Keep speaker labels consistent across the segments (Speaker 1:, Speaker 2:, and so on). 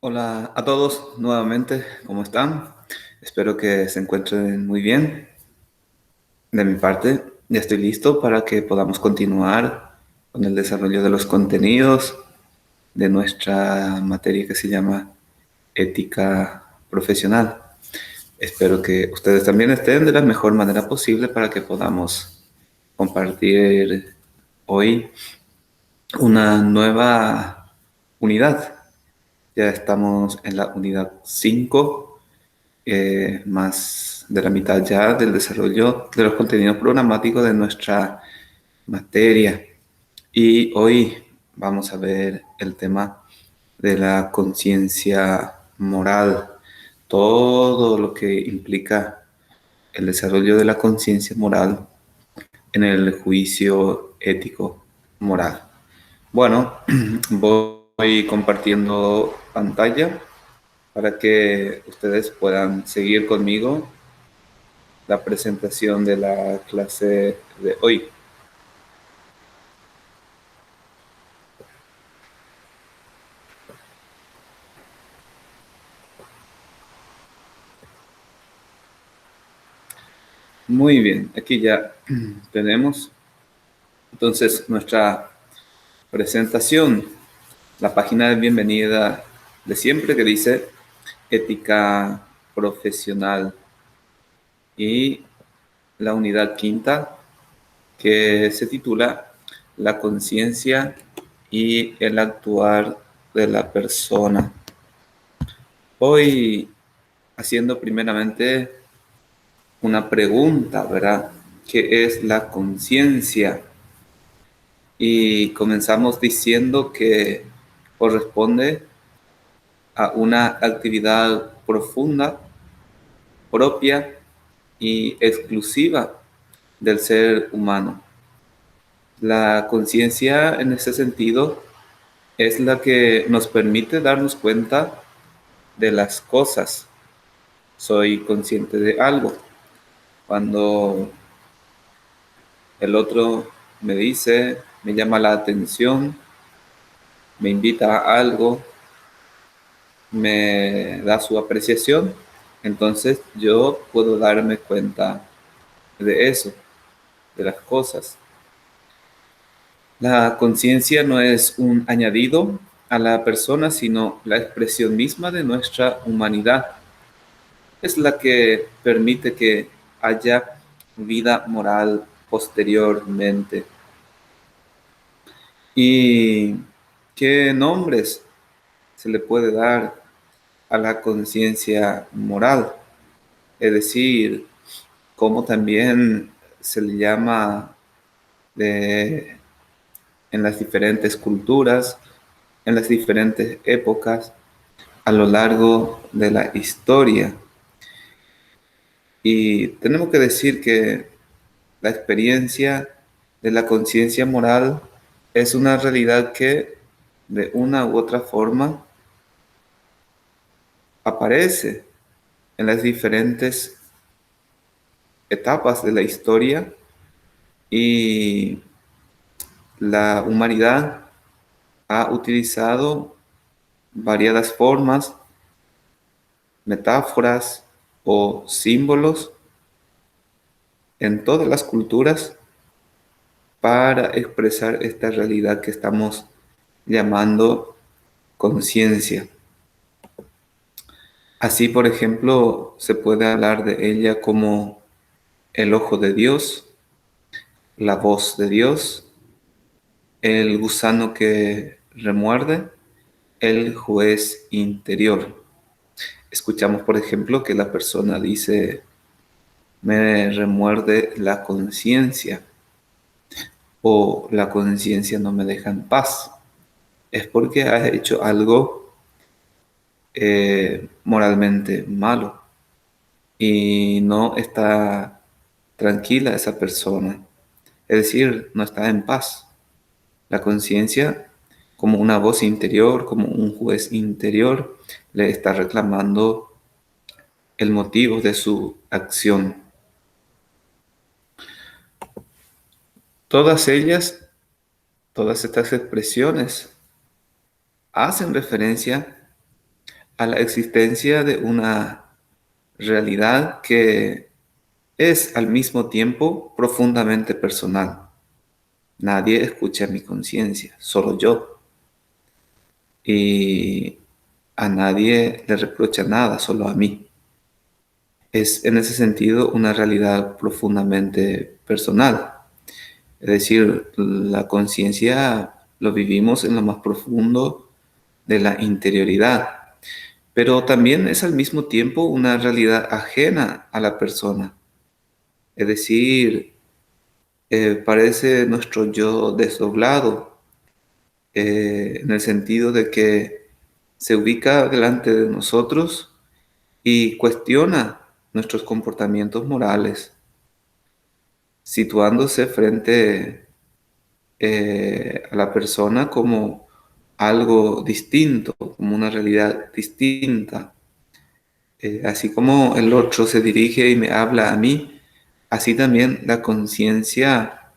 Speaker 1: Hola a todos nuevamente, ¿cómo están? Espero que se encuentren muy bien. De mi parte, ya estoy listo para que podamos continuar con el desarrollo de los contenidos de nuestra materia que se llama ética profesional. Espero que ustedes también estén de la mejor manera posible para que podamos compartir hoy una nueva unidad. Ya estamos en la unidad 5, más de la mitad ya del desarrollo de los contenidos programáticos de nuestra materia. Y hoy vamos a ver el tema de la conciencia moral, todo lo que implica el desarrollo de la conciencia moral en el juicio ético moral. Bueno, voy compartiendo pantalla para que ustedes puedan seguir conmigo la presentación de la clase de hoy. Muy bien, aquí ya tenemos entonces nuestra presentación, la página de bienvenida de siempre que dice ética profesional y la unidad quinta que se titula la conciencia y el actuar de la persona. Hoy haciendo primeramente una pregunta, ¿verdad? ¿Qué es la conciencia? Y comenzamos diciendo que corresponde a una actividad profunda, propia y exclusiva del ser humano. La conciencia en ese sentido es la que nos permite darnos cuenta de las cosas. Soy consciente de algo. Cuando el otro me dice, me llama la atención, me invita a algo, me da su apreciación, entonces yo puedo darme cuenta de eso, de las cosas. La conciencia no es un añadido a la persona, sino la expresión misma de nuestra humanidad. Es la que permite que haya vida moral posteriormente. ¿Y qué nombres se le puede dar a la conciencia moral? Es decir, cómo también se le llama de, en las diferentes culturas, en las diferentes épocas, a lo largo de la historia. Y tenemos que decir que la experiencia de la conciencia moral es una realidad que de una u otra forma aparece en las diferentes etapas de la historia y la humanidad ha utilizado variadas formas, metáforas o símbolos en todas las culturas para expresar esta realidad que estamos llamando conciencia. Así, por ejemplo, se puede hablar de ella como el ojo de Dios, la voz de Dios, el gusano que remuerde, el juez interior. Escuchamos, por ejemplo, que la persona dice, me remuerde la conciencia o la conciencia no me deja en paz. Es porque has hecho algo moralmente malo y no está tranquila esa persona. Es decir, no está en paz. La conciencia, como una voz interior, como un juez interior, le está reclamando el motivo de su acción. Todas ellas, todas estas expresiones hacen referencia a la existencia de una realidad que es al mismo tiempo profundamente personal. Nadie escucha mi conciencia, solo yo. Y a nadie le reprocha nada, solo a mí. Es en ese sentido una realidad profundamente personal. Es decir, la conciencia lo vivimos en lo más profundo de la interioridad, pero también es al mismo tiempo una realidad ajena a la persona. Es decir, parece nuestro yo desdoblado, en el sentido de que se ubica delante de nosotros y cuestiona nuestros comportamientos morales, situándose frente a la persona como algo distinto, como una realidad distinta. Así como el otro se dirige y me habla a mí, así también la conciencia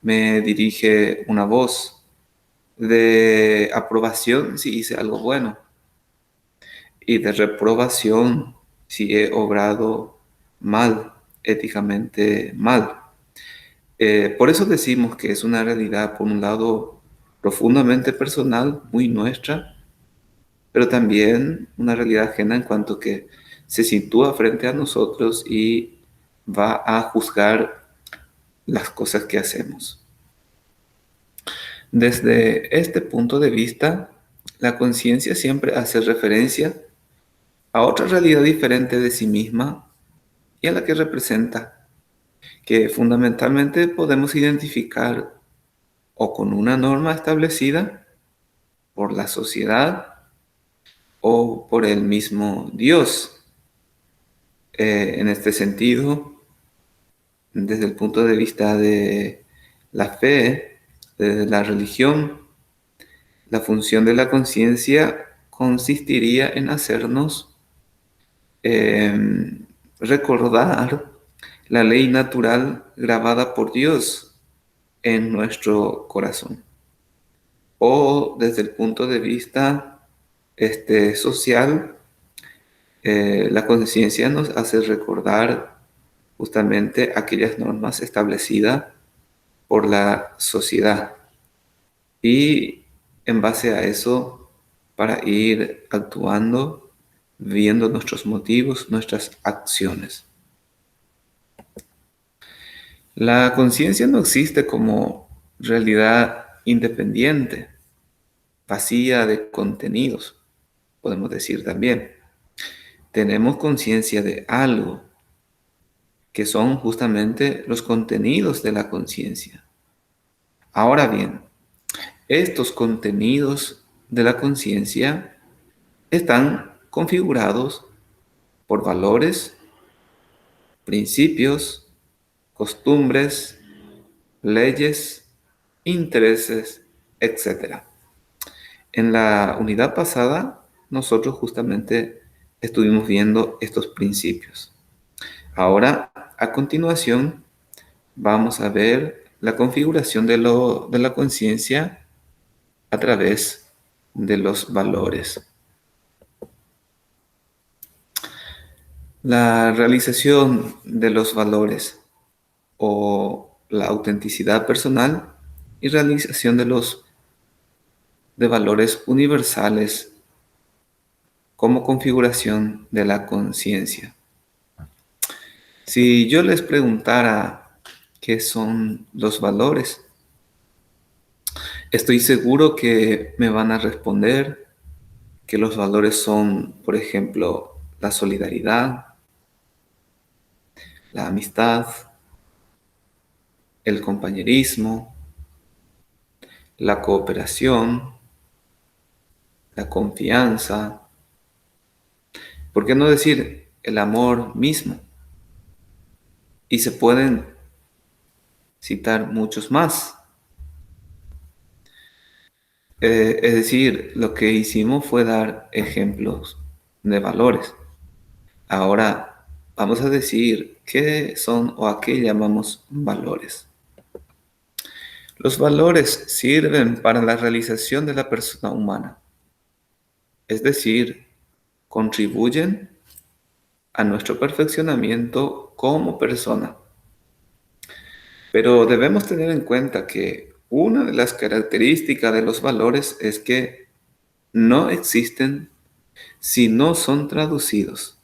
Speaker 1: me dirige una voz de aprobación si hice algo bueno y de reprobación si he obrado mal, éticamente mal. Por eso decimos que es una realidad, por un lado, profundamente personal, muy nuestra, pero también una realidad ajena en cuanto que se sitúa frente a nosotros y va a juzgar las cosas que hacemos. Desde este punto de vista, la conciencia siempre hace referencia a otra realidad diferente de sí misma y a la que representa, que fundamentalmente podemos identificar o con una norma establecida por la sociedad o por el mismo Dios. En este sentido, desde el punto de vista de la fe, de la religión, la función de la conciencia consistiría en hacernos recordar la ley natural grabada por Dios en nuestro corazón. O desde el punto de vista social, la conciencia nos hace recordar justamente aquellas normas establecidas por la sociedad y en base a eso para ir actuando, viendo nuestros motivos, nuestras acciones. La conciencia no existe como realidad independiente, vacía de contenidos, podemos decir también. Tenemos conciencia de algo, que son justamente los contenidos de la conciencia. Ahora bien, estos contenidos de la conciencia están configurados por valores, principios, costumbres, leyes, intereses, etc. En la unidad pasada, nosotros justamente estuvimos viendo estos principios. Ahora, a continuación, vamos a ver la configuración de la conciencia a través de los valores. La realización de los valores o la autenticidad personal y realización de valores universales como configuración de la conciencia. Si yo les preguntara qué son los valores, estoy seguro que me van a responder que los valores son, por ejemplo, la solidaridad, la amistad, el compañerismo, la cooperación, la confianza, ¿por qué no decir el amor mismo? Y se pueden citar muchos más. Es decir, lo que hicimos fue dar ejemplos de valores. Ahora vamos a decir qué son o a qué llamamos valores. Los valores sirven para la realización de la persona humana. Es decir, contribuyen a nuestro perfeccionamiento como persona. Pero debemos tener en cuenta que una de las características de los valores es que no existen si no son traducidos,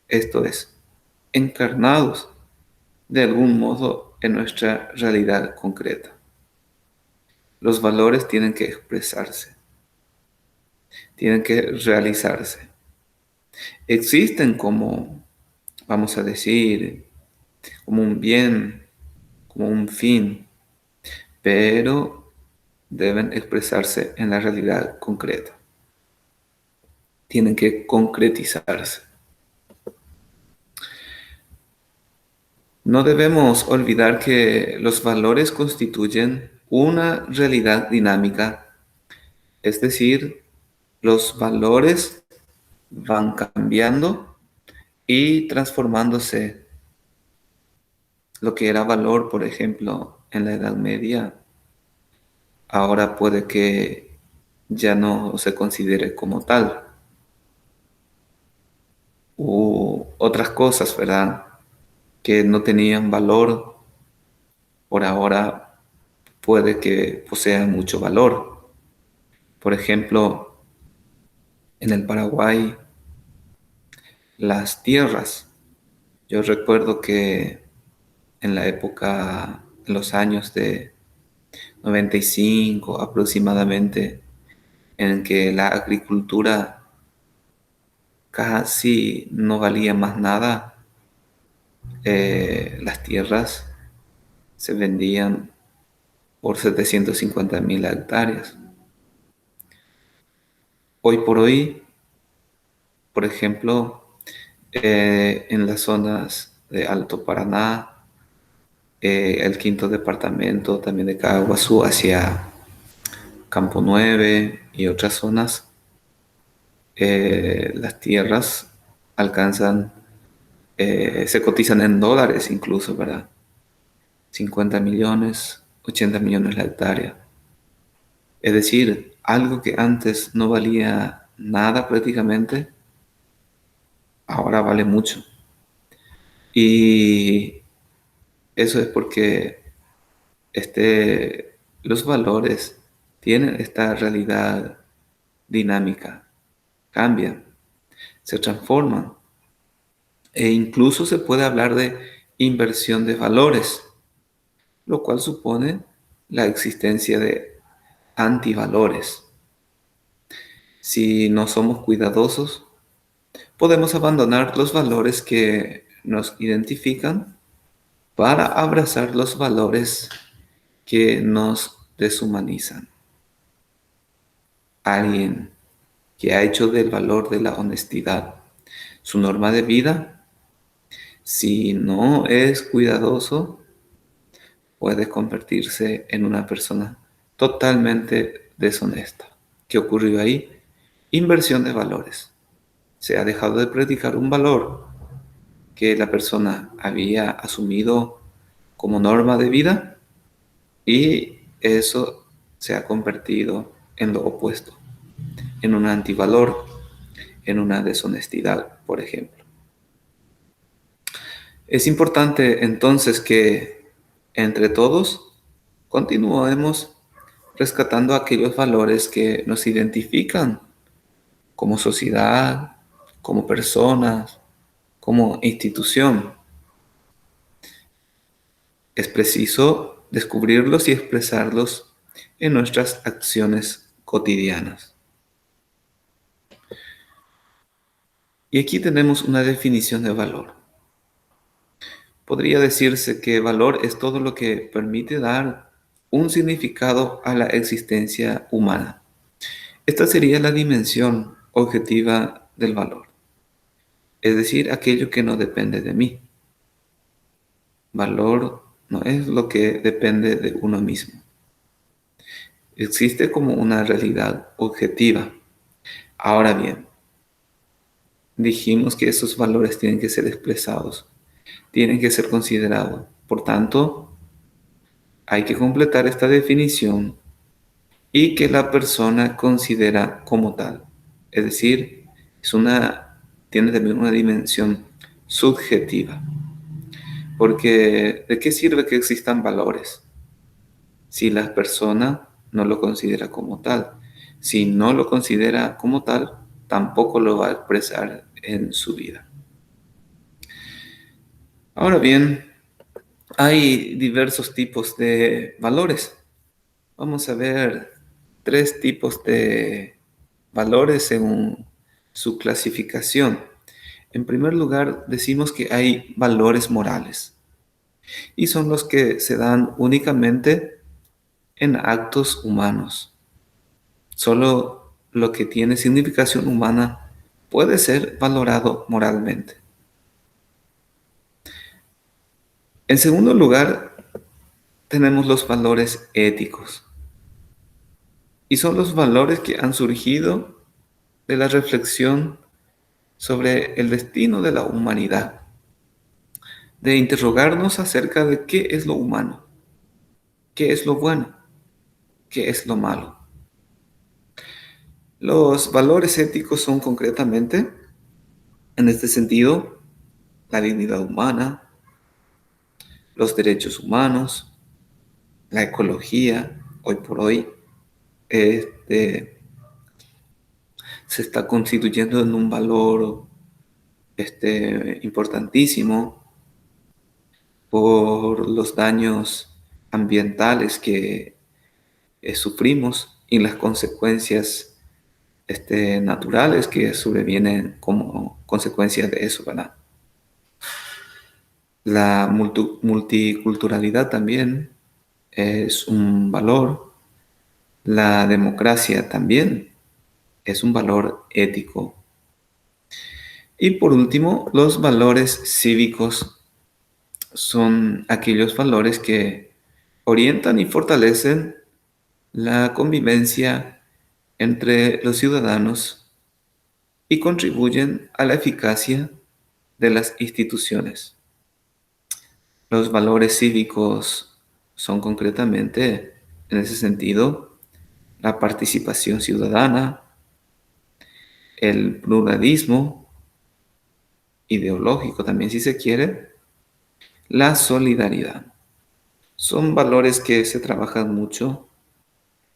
Speaker 1: esto es, encarnados de algún modo en nuestra realidad concreta. Los valores tienen que expresarse, tienen que realizarse. Existen como, vamos a decir, como un bien, como un fin, pero deben expresarse en la realidad concreta. Tienen que concretizarse. No debemos olvidar que los valores constituyen una realidad dinámica, es decir, los valores van cambiando y transformándose. Lo que era valor, por ejemplo, en la Edad Media, ahora puede que ya no se considere como tal. U otras cosas, ¿verdad? Que no tenían valor, por ahora puede que posean mucho valor. Por ejemplo, en el Paraguay, las tierras. Yo recuerdo que en la época, en los años de 95 aproximadamente, en que la agricultura casi no valía más nada, las tierras se vendían por 750.000 hectáreas. Hoy por hoy, por ejemplo, en las zonas de Alto Paraná, el quinto departamento también de Caguazú hacia Campo 9 y otras zonas, las tierras alcanzan, se cotizan en dólares incluso, ¿verdad? 50 millones, 80 millones la hectárea. Es decir, algo que antes no valía nada prácticamente, ahora vale mucho. Y eso es porque los valores tienen esta realidad dinámica, cambian, se transforman. E incluso se puede hablar de inversión de valores, lo cual supone la existencia de antivalores. Si no somos cuidadosos, podemos abandonar los valores que nos identifican para abrazar los valores que nos deshumanizan. Alguien que ha hecho del valor de la honestidad su norma de vida, si no es cuidadoso, puede convertirse en una persona totalmente deshonesta. ¿Qué ocurrió ahí? Inversión de valores. Se ha dejado de practicar un valor que la persona había asumido como norma de vida y eso se ha convertido en lo opuesto, en un antivalor, en una deshonestidad, por ejemplo. Es importante entonces que entre todos continuemos rescatando aquellos valores que nos identifican como sociedad, como personas, como institución. Es preciso descubrirlos y expresarlos en nuestras acciones cotidianas. Y aquí tenemos una definición de valor. Podría decirse que valor es todo lo que permite dar un significado a la existencia humana. Esta sería la dimensión objetiva del valor, es decir, aquello que no depende de mí. Valor no es lo que depende de uno mismo. Existe como una realidad objetiva. Ahora bien, dijimos que esos valores tienen que ser expresados, tienen que ser considerados. Por tanto, hay que completar esta definición y que la persona considera como tal. Es decir, es una tiene también una dimensión subjetiva. Porque ¿de qué sirve que existan valores si la persona no lo considera como tal? Si no lo considera como tal, tampoco lo va a expresar en su vida. Ahora bien, hay diversos tipos de valores. Vamos a ver 3 tipos de valores según su clasificación. En primer lugar, decimos que hay valores morales y son los que se dan únicamente en actos humanos. Solo lo que tiene significación humana puede ser valorado moralmente. En segundo lugar, tenemos los valores éticos y son los valores que han surgido de la reflexión sobre el destino de la humanidad, de interrogarnos acerca de qué es lo humano, qué es lo bueno, qué es lo malo. Los valores éticos son concretamente, en este sentido, la dignidad humana, los derechos humanos, la ecología. Hoy por hoy este, se está constituyendo en un valor importantísimo por los daños ambientales que sufrimos y las consecuencias naturales que sobrevienen como consecuencias de eso, ¿verdad? La multiculturalidad también es un valor. La democracia también es un valor ético. Y por último, los valores cívicos son aquellos valores que orientan y fortalecen la convivencia entre los ciudadanos y contribuyen a la eficacia de las instituciones. Los valores cívicos son concretamente, en ese sentido, la participación ciudadana, el pluralismo ideológico también si se quiere, la solidaridad. Son valores que se trabajan mucho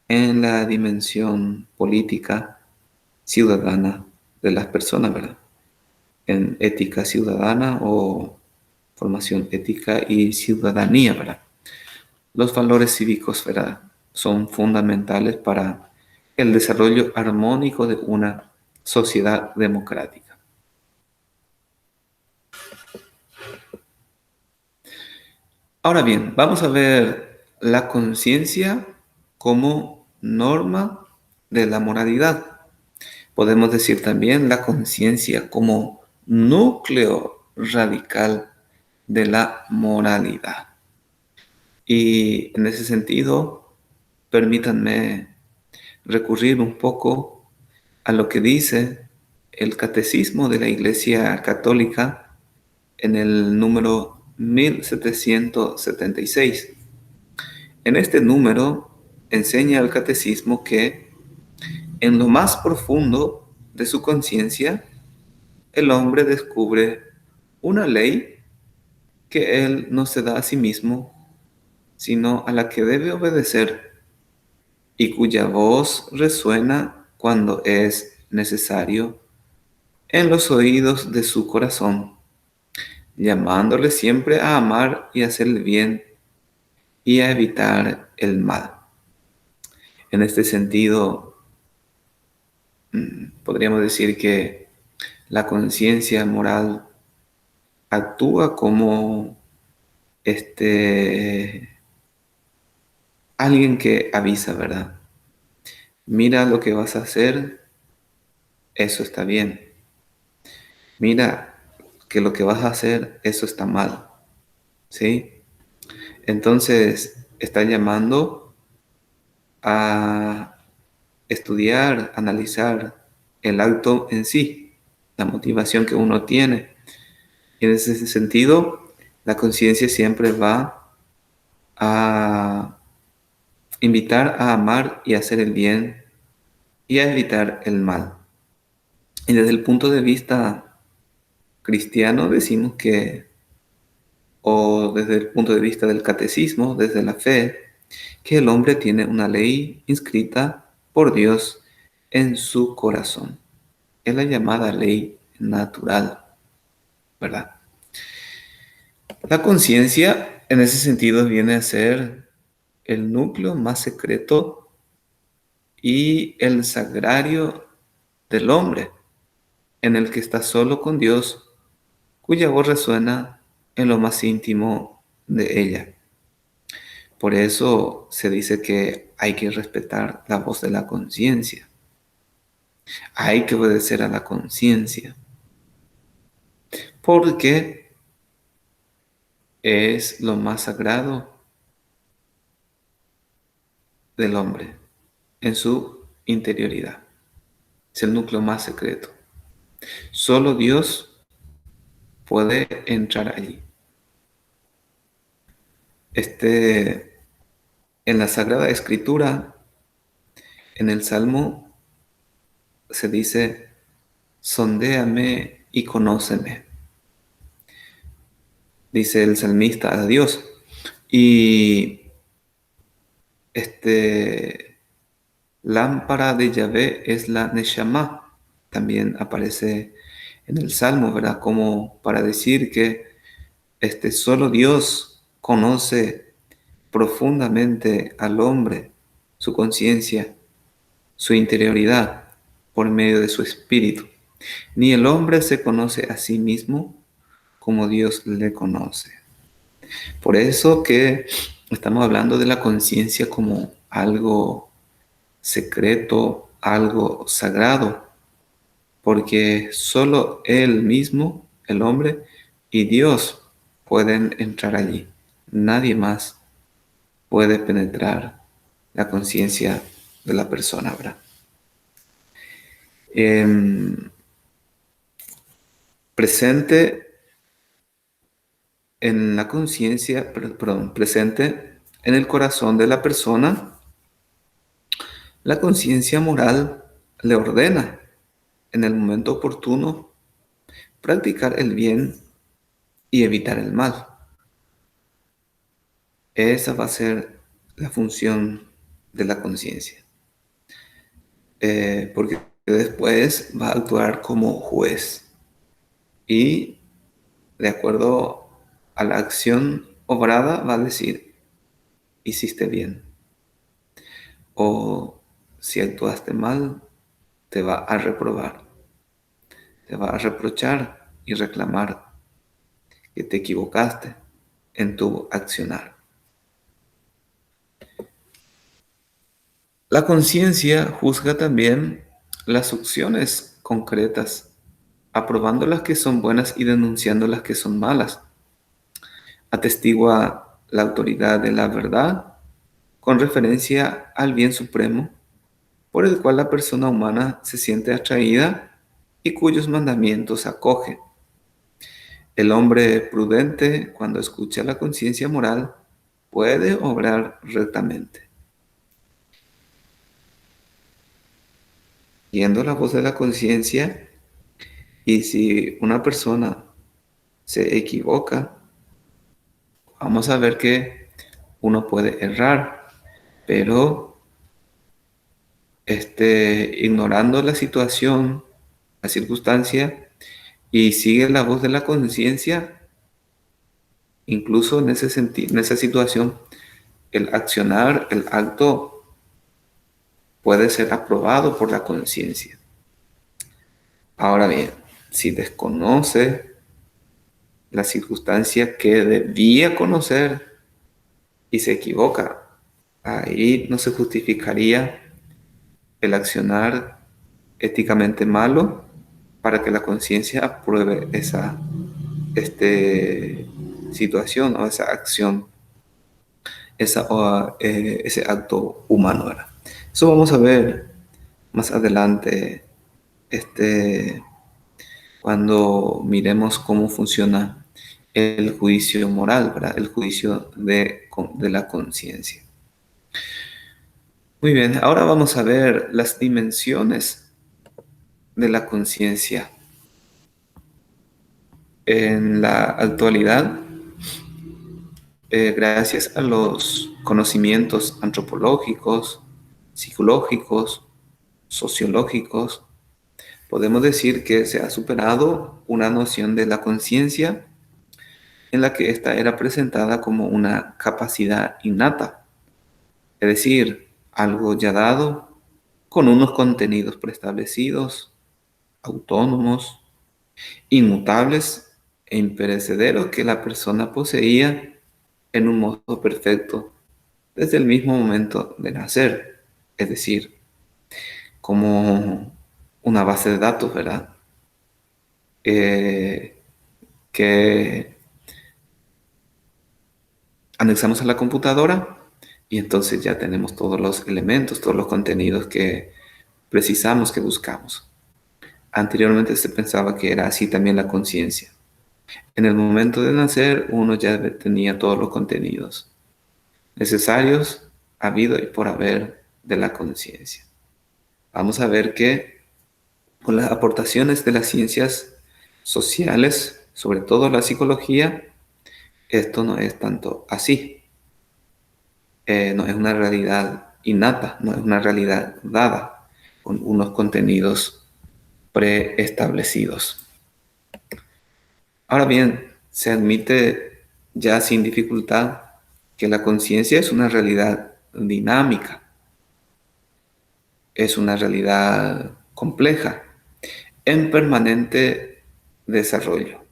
Speaker 1: en la dimensión política ciudadana de las personas, ¿verdad? En ética ciudadana o formación ética y ciudadanía, ¿verdad? Los valores cívicos, ¿verdad? Son fundamentales para el desarrollo armónico de una sociedad democrática. Ahora bien, vamos a ver la conciencia como norma de la moralidad. Podemos decir también la conciencia como núcleo radical de la moralidad. Y en ese sentido, permítanme recurrir un poco a lo que dice el Catecismo de la Iglesia Católica en el número 1776. En este número enseña el Catecismo que en lo más profundo de su conciencia, el hombre descubre una ley que él no se da a sí mismo, sino a la que debe obedecer y cuya voz resuena cuando es necesario en los oídos de su corazón, llamándole siempre a amar y hacer el bien y a evitar el mal. En este sentido, podríamos decir que la conciencia moral actúa como alguien que avisa, ¿verdad? Mira lo que vas a hacer, eso está bien. Mira que lo que vas a hacer, eso está mal, ¿sí? Entonces, está llamando a estudiar, analizar el acto en sí, la motivación que uno tiene. Y en ese sentido, la conciencia siempre va a invitar a amar y hacer el bien y a evitar el mal. Y desde el punto de vista cristiano decimos que, o desde el punto de vista del catecismo, desde la fe, que el hombre tiene una ley inscrita por Dios en su corazón. Es la llamada ley natural, ¿verdad? La conciencia, en ese sentido, viene a ser el núcleo más secreto y el sagrario del hombre, en el que está solo con Dios, cuya voz resuena en lo más íntimo de ella. Por eso se dice que hay que respetar la voz de la conciencia, hay que obedecer a la conciencia, porque es lo más sagrado del hombre en su interioridad. Es el núcleo más secreto. Solo Dios puede entrar allí. En la Sagrada Escritura, en el Salmo, se dice, sondéame y conóceme, dice el salmista a Dios. Y lámpara de Yahvé es la Neshama. También aparece en el Salmo, ¿verdad? Como para decir que solo Dios conoce profundamente al hombre, su conciencia, su interioridad, por medio de su espíritu. Ni el hombre se conoce a sí mismo como Dios le conoce. Por eso que estamos hablando de la conciencia como algo secreto, algo sagrado, porque solo Él mismo, el hombre, y Dios pueden entrar allí. Nadie más puede penetrar la conciencia de la persona, ¿verdad? Presente en la conciencia, perdón, presente en el corazón de la persona, la conciencia moral le ordena en el momento oportuno practicar el bien y evitar el mal. Esa va a ser la función de la conciencia, porque después va a actuar como juez y de acuerdo a la acción obrada va a decir, hiciste bien, o si actuaste mal, te va a reprobar, te va a reprochar y reclamar que te equivocaste en tu accionar. La conciencia juzga también las acciones concretas, aprobando las que son buenas y denunciando las que son malas. Atestigua la autoridad de la verdad con referencia al bien supremo por el cual la persona humana se siente atraída y cuyos mandamientos acoge. El hombre prudente, cuando escucha la conciencia moral, puede obrar rectamente. Yendo la voz de la conciencia, y si una persona se equivoca, vamos a ver que uno puede errar, pero ignorando la situación, la circunstancia, y sigue la voz de la conciencia, incluso en en esa situación, el accionar, el acto puede ser aprobado por la conciencia. Ahora bien, si desconoce la circunstancia que debía conocer y se equivoca, ahí no se justificaría el accionar éticamente malo para que la conciencia apruebe esa situación o esa acción, ese acto humano, ¿verdad? Eso vamos a ver más adelante, cuando miremos cómo funciona el juicio moral, ¿verdad? El juicio de la conciencia. Muy bien, ahora vamos a ver las dimensiones de la conciencia. En la actualidad, gracias a los conocimientos antropológicos, psicológicos, sociológicos, podemos decir que se ha superado una noción de la conciencia en la que ésta era presentada como una capacidad innata, es decir, algo ya dado con unos contenidos preestablecidos, autónomos, inmutables e imperecederos que la persona poseía en un modo perfecto desde el mismo momento de nacer, es decir, como una base de datos, ¿verdad? Eh, que anexamos a la computadora y entonces ya tenemos todos los elementos, todos los contenidos que precisamos, que buscamos. Anteriormente se pensaba que era así también la conciencia. En el momento de nacer uno ya tenía todos los contenidos necesarios, habido y por haber de la conciencia. Vamos a ver que con las aportaciones de las ciencias sociales, sobre todo la psicología, esto no es tanto así. No es una realidad innata, no es una realidad dada con unos contenidos preestablecidos. Ahora bien, se admite ya sin dificultad que la conciencia es una realidad dinámica, es una realidad compleja, en permanente desarrollo.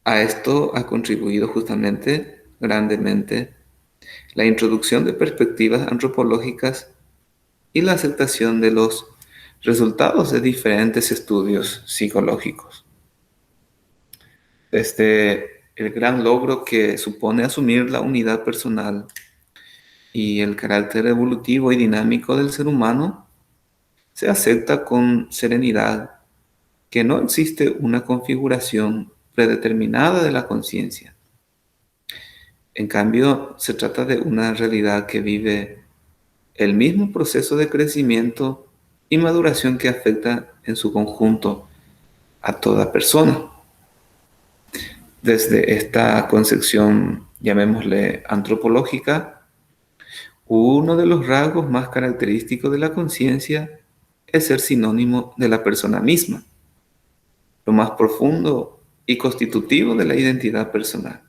Speaker 1: A esto ha contribuido justamente grandemente la introducción de perspectivas antropológicas y la aceptación de los resultados de diferentes estudios psicológicos. Desde el gran logro que supone asumir la unidad personal y el carácter evolutivo y dinámico del ser humano, se acepta con serenidad que no existe una configuración predeterminada de la conciencia. En cambio, se trata de una realidad que vive el mismo proceso de crecimiento y maduración que afecta en su conjunto a toda persona. Desde esta concepción, llamémosle antropológica, uno de los rasgos más característicos de la conciencia es ser sinónimo de la persona misma, lo más profundo y constitutivo de la identidad personal.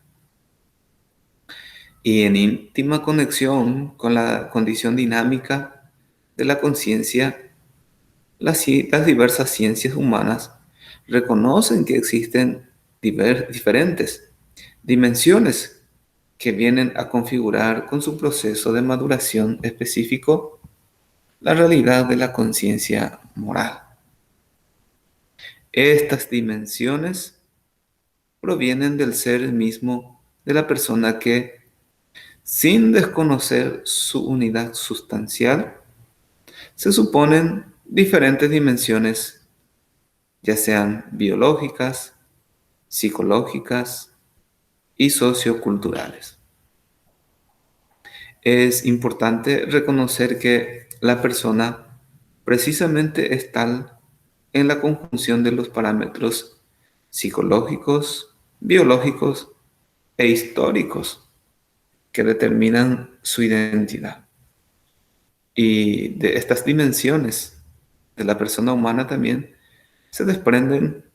Speaker 1: Y en íntima conexión con la condición dinámica de la conciencia, las diversas ciencias humanas reconocen que existen diferentes dimensiones que vienen a configurar con su proceso de maduración específico la realidad de la conciencia moral. Estas dimensiones provienen del ser mismo de la persona que, sin desconocer su unidad sustancial, se suponen diferentes dimensiones, ya sean biológicas, psicológicas y socioculturales. Es importante reconocer que la persona precisamente es tal en la conjunción de los parámetros psicológicos, biológicos e históricos que determinan su identidad. Y de estas dimensiones de la persona humana también se desprenden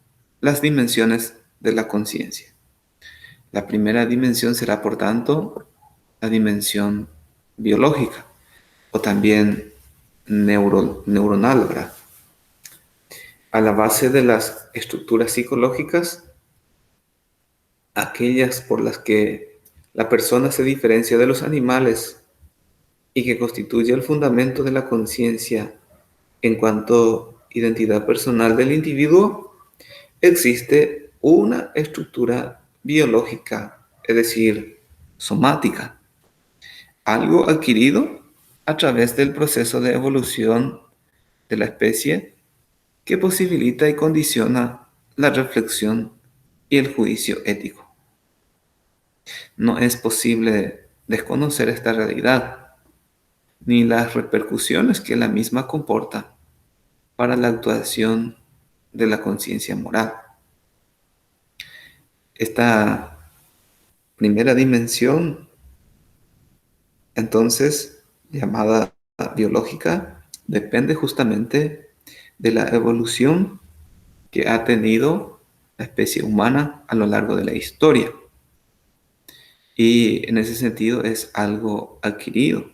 Speaker 1: las dimensiones de la conciencia. La primera dimensión será, por tanto, la dimensión biológica o también neuronal, ¿verdad? A la base de las estructuras psicológicas, aquellas por las que la persona se diferencia de los animales y que constituye el fundamento de la conciencia en cuanto a identidad personal del individuo, existe una estructura biológica, es decir, somática, algo adquirido a través del proceso de evolución de la especie que posibilita y condiciona la reflexión y el juicio ético. No es posible desconocer esta realidad, ni las repercusiones que la misma comporta para la actuación de la conciencia moral. Esta primera dimensión, entonces, llamada biológica, depende justamente de la evolución que ha tenido la especie humana a lo largo de la historia. Y en ese sentido es algo adquirido.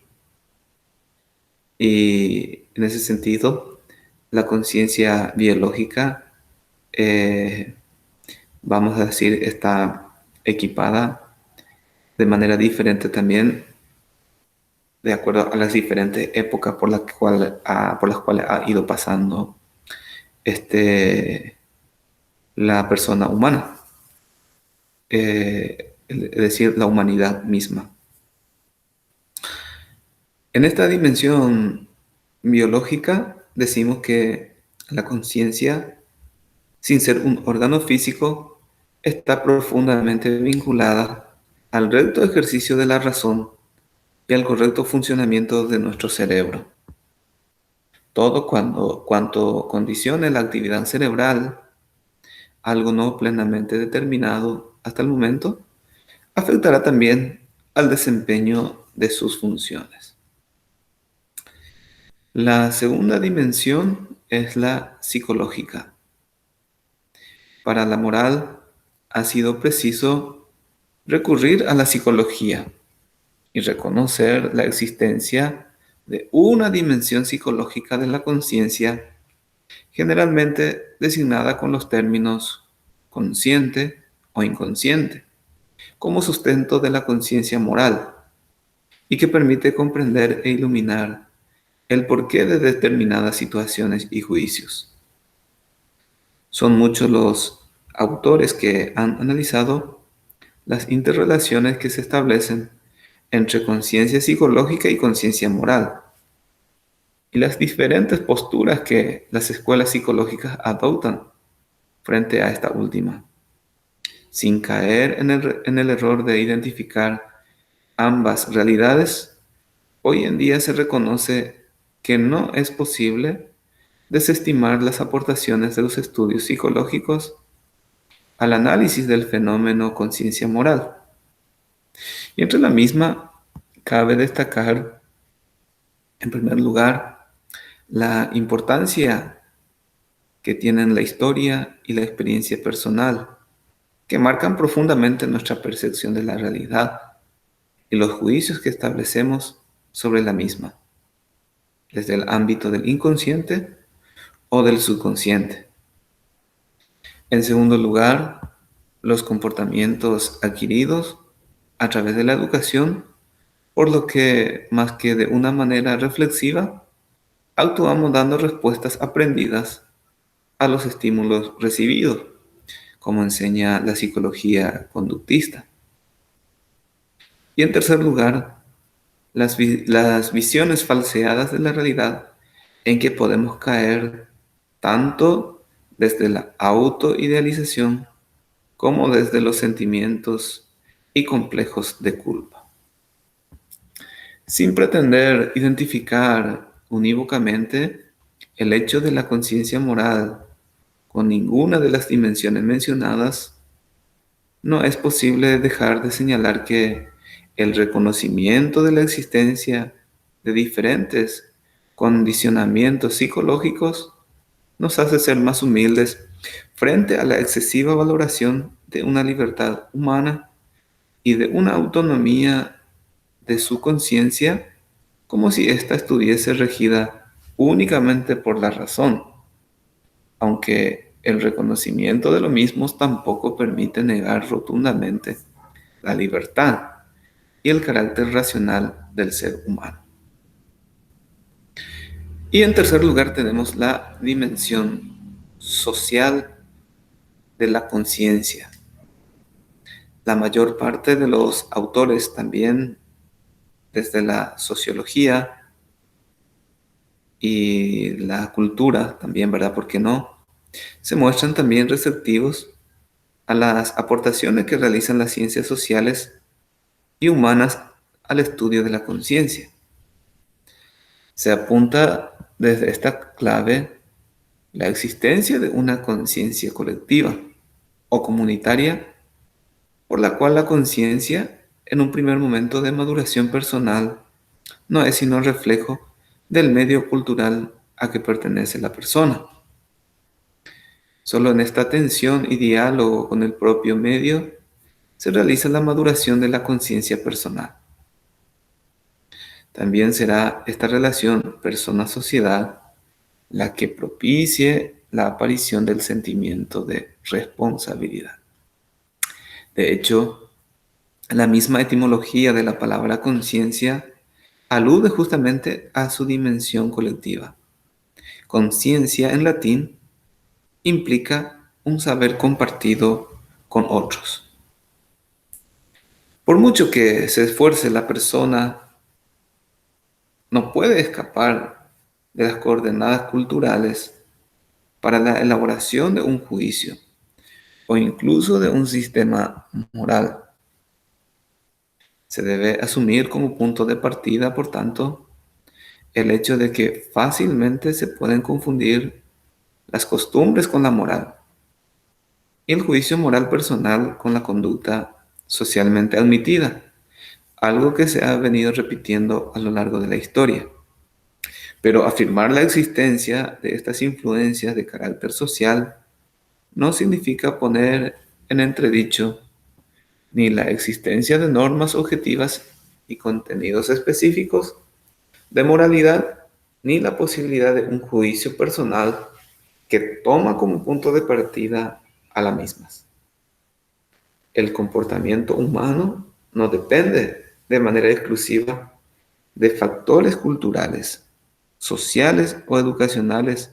Speaker 1: Y en ese sentido, la conciencia biológica, eh, vamos a decir, está equipada de manera diferente también, de acuerdo a las diferentes épocas por las cuales ha ido pasando este, la persona humana, es decir, la humanidad misma. En esta dimensión biológica decimos que la conciencia, sin ser un órgano físico, está profundamente vinculada al recto ejercicio de la razón y al correcto funcionamiento de nuestro cerebro. Todo cuanto condicione la actividad cerebral, algo no plenamente determinado hasta el momento, afectará también al desempeño de sus funciones. La segunda dimensión es la psicológica. Para la moral ha sido preciso recurrir a la psicología y reconocer la existencia de una dimensión psicológica de la conciencia, generalmente designada con los términos consciente o inconsciente, como sustento de la conciencia moral, y que permite comprender e iluminar el porqué de determinadas situaciones y juicios. Son muchos los autores que han analizado las interrelaciones que se establecen entre conciencia psicológica y conciencia moral, y las diferentes posturas que las escuelas psicológicas adoptan frente a esta última, sin caer en el error de identificar ambas realidades. Hoy en día se reconoce que no es posible desestimar las aportaciones de los estudios psicológicos al análisis del fenómeno conciencia moral. Y entre la misma, cabe destacar, en primer lugar, la importancia que tienen la historia y la experiencia personal, que marcan profundamente nuestra percepción de la realidad y los juicios que establecemos sobre la misma, desde el ámbito del inconsciente o del subconsciente. En segundo lugar, los comportamientos adquiridos a través de la educación, por lo que, más que de una manera reflexiva, actuamos dando respuestas aprendidas a los estímulos recibidos, como enseña la psicología conductista. Y en tercer lugar, las visiones falseadas de la realidad en que podemos caer tanto desde la autoidealización como desde los sentimientos y complejos de culpa. Sin pretender identificar unívocamente el hecho de la conciencia moral con ninguna de las dimensiones mencionadas, no es posible dejar de señalar que el reconocimiento de la existencia de diferentes condicionamientos psicológicos nos hace ser más humildes frente a la excesiva valoración de una libertad humana y de una autonomía de su conciencia, como si ésta estuviese regida únicamente por la razón, aunque el reconocimiento de lo mismo tampoco permite negar rotundamente la libertad y el carácter racional del ser humano. Y en tercer lugar tenemos la dimensión social de la conciencia. La mayor parte de los autores también, desde la sociología y la cultura también, ¿verdad? ¿Por qué no? Se muestran también receptivos a las aportaciones que realizan las ciencias sociales y humanas al estudio de la conciencia. Se apunta desde esta clave la existencia de una conciencia colectiva o comunitaria por la cual la conciencia, en un primer momento de maduración personal, no es sino reflejo del medio cultural a que pertenece la persona. Solo en esta tensión y diálogo con el propio medio se realiza la maduración de la conciencia personal. También será esta relación persona-sociedad la que propicie la aparición del sentimiento de responsabilidad. De hecho, la misma etimología de la palabra conciencia alude justamente a su dimensión colectiva. Conciencia en latín implica un saber compartido con otros. Por mucho que se esfuerce la persona, no puede escapar de las coordenadas culturales para la elaboración de un juicio o incluso de un sistema moral. Se debe asumir como punto de partida, por tanto, el hecho de que fácilmente se pueden confundir las costumbres con la moral y el juicio moral personal con la conducta socialmente admitida, algo que se ha venido repitiendo a lo largo de la historia. Pero afirmar la existencia de estas influencias de carácter social no significa poner en entredicho ni la existencia de normas objetivas y contenidos específicos de moralidad, ni la posibilidad de un juicio personal que toma como punto de partida a las mismas. El comportamiento humano no depende de manera exclusiva de factores culturales, sociales o educacionales,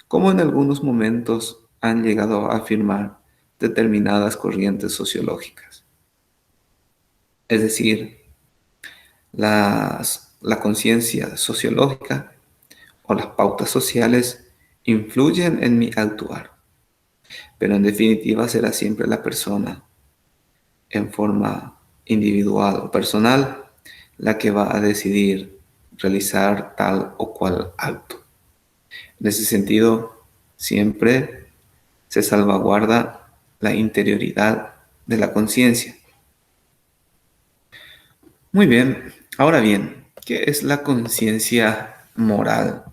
Speaker 1: como en algunos momentos han llegado a afirmar determinadas corrientes sociológicas. Es decir, la conciencia sociológica o las pautas sociales influyen en mi actuar, pero en definitiva será siempre la persona en forma individual o personal la que va a decidir realizar tal o cual acto. En ese sentido, siempre se salvaguarda la interioridad de la conciencia. Muy bien, ahora bien, ¿qué es la conciencia moral?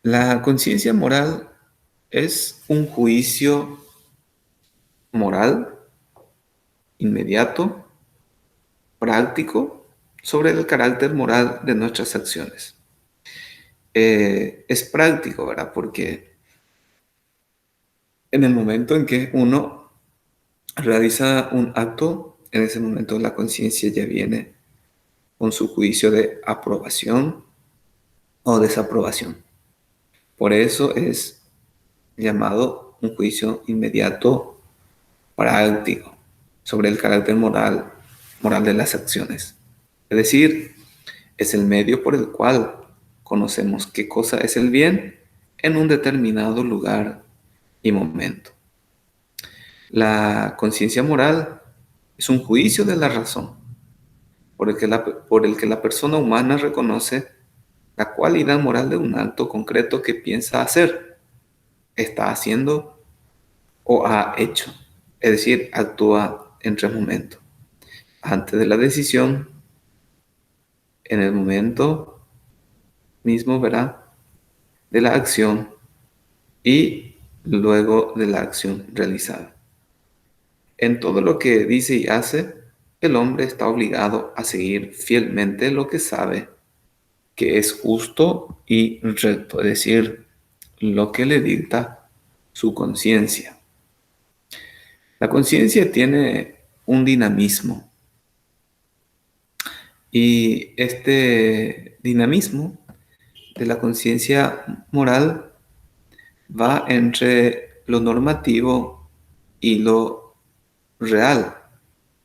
Speaker 1: La conciencia moral es un juicio moral, inmediato, práctico, sobre el carácter moral de nuestras acciones. Es práctico, ¿verdad? Porque en el momento en que uno realiza un acto, en ese momento la conciencia ya viene con su juicio de aprobación o desaprobación. Por eso es llamado un juicio inmediato práctico sobre el carácter moral de las acciones. Es decir, es el medio por el cual conocemos qué cosa es el bien en un determinado lugar y momento. La conciencia moral es un juicio de la razón por el que la persona humana reconoce la cualidad moral de un acto concreto que piensa hacer, está haciendo o ha hecho. Es decir, actúa en tres momentos. Antes de la decisión, en el momento mismo, ¿verdad?, de la acción y luego de la acción realizada. En todo lo que dice y hace, el hombre está obligado a seguir fielmente lo que sabe que es justo y recto, es decir, lo que le dicta su conciencia. La conciencia tiene un dinamismo y este dinamismo de la conciencia moral va entre lo normativo y lo real,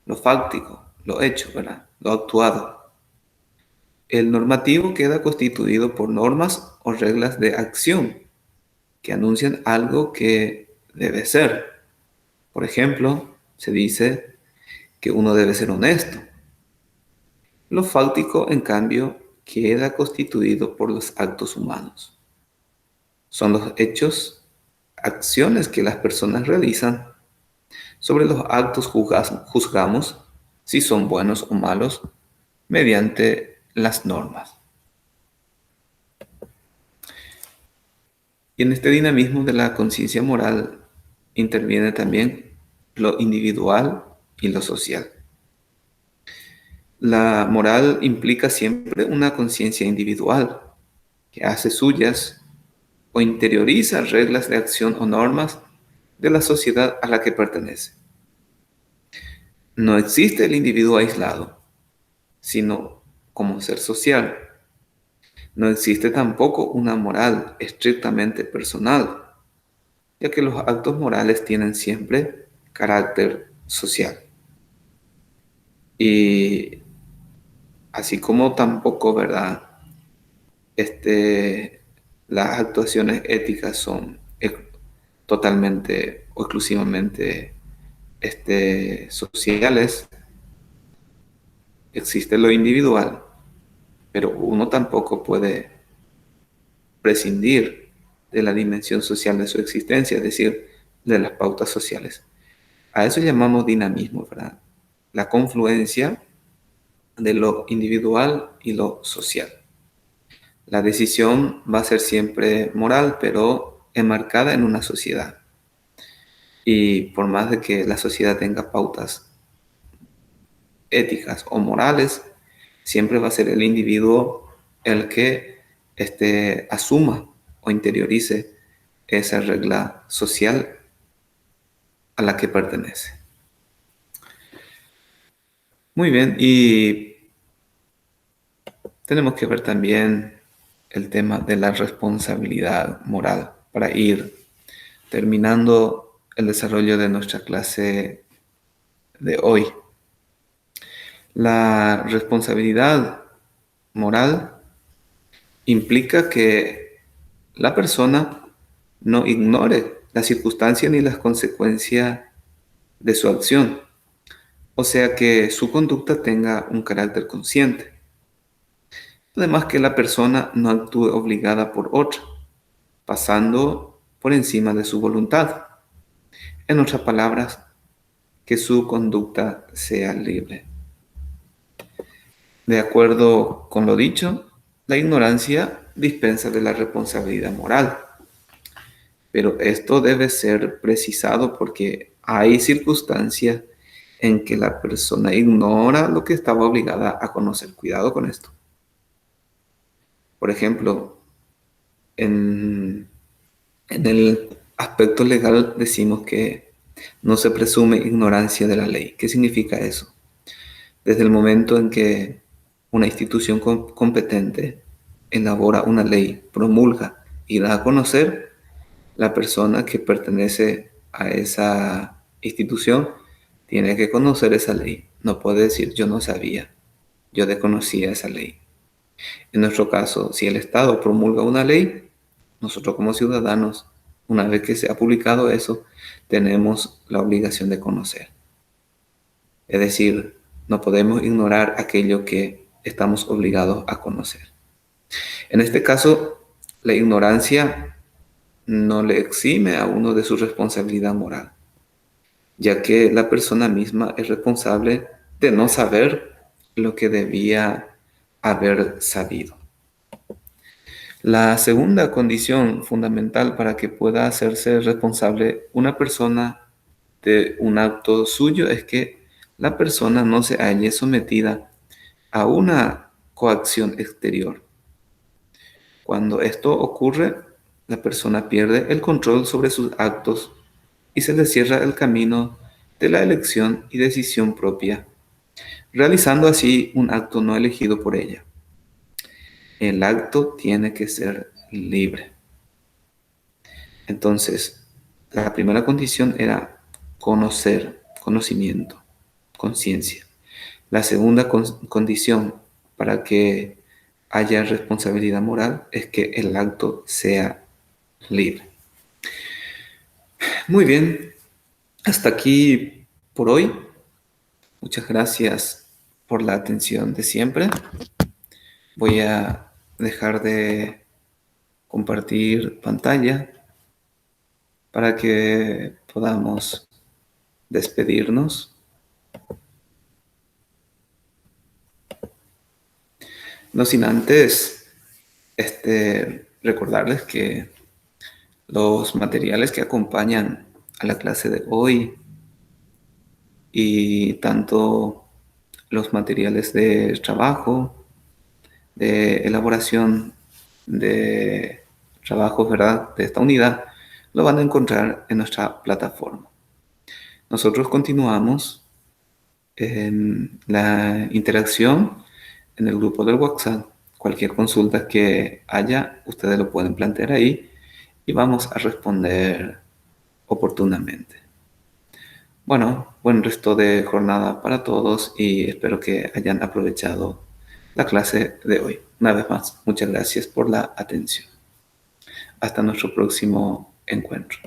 Speaker 1: lo fáctico, lo hecho, ¿verdad?, lo actuado. El normativo queda constituido por normas o reglas de acción que anuncian algo que debe ser. Por ejemplo, se dice que uno debe ser honesto. Lo fáctico, en cambio, queda constituido por los actos humanos. Son los hechos, acciones que las personas realizan Sobre los actos juzgamos si son buenos o malos mediante las normas. Y en este dinamismo de la conciencia moral interviene también lo individual y lo social. La moral implica siempre una conciencia individual que hace suyas o interioriza reglas de acción o normas de la sociedad a la que pertenece. No existe el individuo aislado, sino como ser social. No existe tampoco una moral estrictamente personal, ya que los actos morales tienen siempre carácter social. Y así como tampoco, ¿verdad? Este, las actuaciones éticas son totalmente o exclusivamente sociales, existe lo individual, pero uno tampoco puede prescindir de la dimensión social de su existencia, es decir, de las pautas sociales. A eso llamamos dinamismo, ¿verdad? La confluencia de lo individual y lo social. La decisión va a ser siempre moral, pero enmarcada en una sociedad. Y por más de que la sociedad tenga pautas éticas o morales, siempre va a ser el individuo el que asuma o interiorice esa regla social a la que pertenece. Muy bien, y tenemos que ver también el tema de la responsabilidad moral para ir terminando el desarrollo de nuestra clase de hoy. La responsabilidad moral implica que la persona no ignore la circunstancia ni las consecuencias de su acción, o sea que su conducta tenga un carácter consciente. Además que la persona no actúe obligada por otra, pasando por encima de su voluntad. En otras palabras, que su conducta sea libre. De acuerdo con lo dicho, la ignorancia dispensa de la responsabilidad moral, pero esto debe ser precisado porque hay circunstancias en que la persona ignora lo que estaba obligada a conocer. Cuidado con esto. Por ejemplo, en, en el aspecto legal decimos que no se presume ignorancia de la ley. ¿Qué significa eso? Desde el momento en que una institución competente elabora una ley, promulga y da a conocer, la persona que pertenece a esa institución tiene que conocer esa ley. No puede decir yo no sabía, yo desconocía esa ley. En nuestro caso, si el Estado promulga una ley, nosotros como ciudadanos, una vez que se ha publicado eso, tenemos la obligación de conocer. Es decir, no podemos ignorar aquello que estamos obligados a conocer. En este caso, la ignorancia no le exime a uno de su responsabilidad moral, ya que la persona misma es responsable de no saber lo que debía haber sabido. La segunda condición fundamental para que pueda hacerse responsable una persona de un acto suyo es que la persona no se halle sometida a una coacción exterior. Cuando esto ocurre, la persona pierde el control sobre sus actos y se le cierra el camino de la elección y decisión propia, realizando así un acto no elegido por ella. El acto tiene que ser libre. Entonces, la primera condición era conocer, conocimiento, conciencia. La segunda condición para que haya responsabilidad moral es que el acto sea libre. Muy bien, hasta aquí por hoy. Muchas gracias por la atención de siempre. Voy a dejar de compartir pantalla para que podamos despedirnos. No sin antes recordarles que los materiales que acompañan a la clase de hoy y tanto los materiales de trabajo, de elaboración de trabajos, ¿verdad?, de esta unidad, lo van a encontrar en nuestra plataforma. Nosotros continuamos en la interacción en el grupo del WhatsApp. Cualquier consulta que haya, ustedes lo pueden plantear ahí y vamos a responder oportunamente. Bueno, buen resto de jornada para todos y espero que hayan aprovechado la clase de hoy. Una vez más, muchas gracias por la atención. Hasta nuestro próximo encuentro.